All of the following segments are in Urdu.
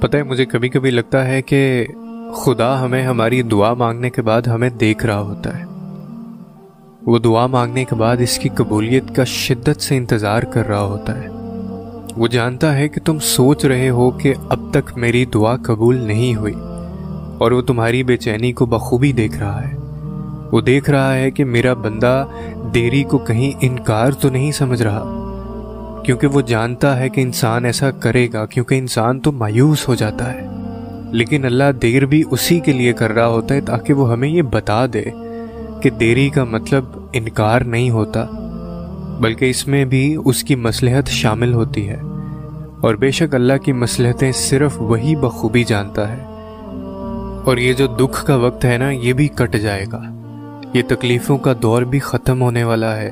پتہ ہے مجھے کبھی کبھی لگتا ہے کہ خدا ہمیں ہماری دعا مانگنے کے بعد ہمیں دیکھ رہا ہوتا ہے. وہ دعا مانگنے کے بعد اس کی قبولیت کا شدت سے انتظار کر رہا ہوتا ہے. وہ جانتا ہے کہ تم سوچ رہے ہو کہ اب تک میری دعا قبول نہیں ہوئی، اور وہ تمہاری بے چینی کو بخوبی دیکھ رہا ہے. وہ دیکھ رہا ہے کہ میرا بندہ دیری کو کہیں انکار تو نہیں سمجھ رہا، کیونکہ وہ جانتا ہے کہ انسان ایسا کرے گا، کیونکہ انسان تو مایوس ہو جاتا ہے. لیکن اللہ دیر بھی اسی کے لیے کر رہا ہوتا ہے تاکہ وہ ہمیں یہ بتا دے کہ دیری کا مطلب انکار نہیں ہوتا، بلکہ اس میں بھی اس کی مصلحت شامل ہوتی ہے. اور بے شک اللہ کی مصلحتیں صرف وہی بخوبی جانتا ہے. اور یہ جو دکھ کا وقت ہے نا، یہ بھی کٹ جائے گا. یہ تکلیفوں کا دور بھی ختم ہونے والا ہے.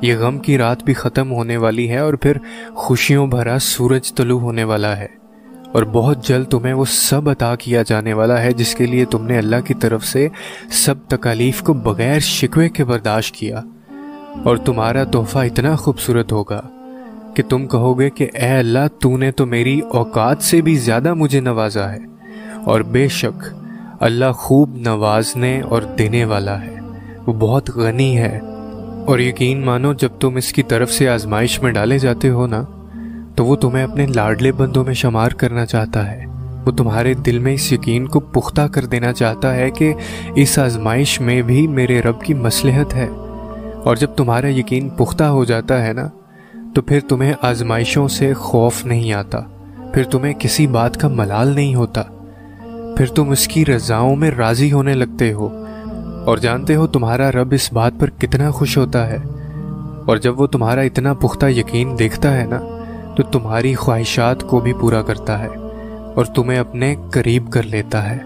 یہ غم کی رات بھی ختم ہونے والی ہے، اور پھر خوشیوں بھرا سورج طلوع ہونے والا ہے. اور بہت جلد تمہیں وہ سب عطا کیا جانے والا ہے جس کے لیے تم نے اللہ کی طرف سے سب تکالیف کو بغیر شکوے کے برداشت کیا. اور تمہارا تحفہ اتنا خوبصورت ہوگا کہ تم کہو گے کہ اے اللہ، تو نے تو میری اوقات سے بھی زیادہ مجھے نوازا ہے. اور بے شک اللہ خوب نوازنے اور دینے والا ہے، وہ بہت غنی ہے. اور یقین مانو، جب تم اس کی طرف سے آزمائش میں ڈالے جاتے ہو نا، تو وہ تمہیں اپنے لاڈلے بندوں میں شمار کرنا چاہتا ہے. وہ تمہارے دل میں اس یقین کو پختہ کر دینا چاہتا ہے کہ اس آزمائش میں بھی میرے رب کی مصلحت ہے. اور جب تمہارا یقین پختہ ہو جاتا ہے نا، تو پھر تمہیں آزمائشوں سے خوف نہیں آتا، پھر تمہیں کسی بات کا ملال نہیں ہوتا، پھر تم اس کی رضاؤں میں راضی ہونے لگتے ہو. اور جانتے ہو تمہارا رب اس بات پر کتنا خوش ہوتا ہے. اور جب وہ تمہارا اتنا پختہ یقین دیکھتا ہے نا، تو تمہاری خواہشات کو بھی پورا کرتا ہے اور تمہیں اپنے قریب کر لیتا ہے.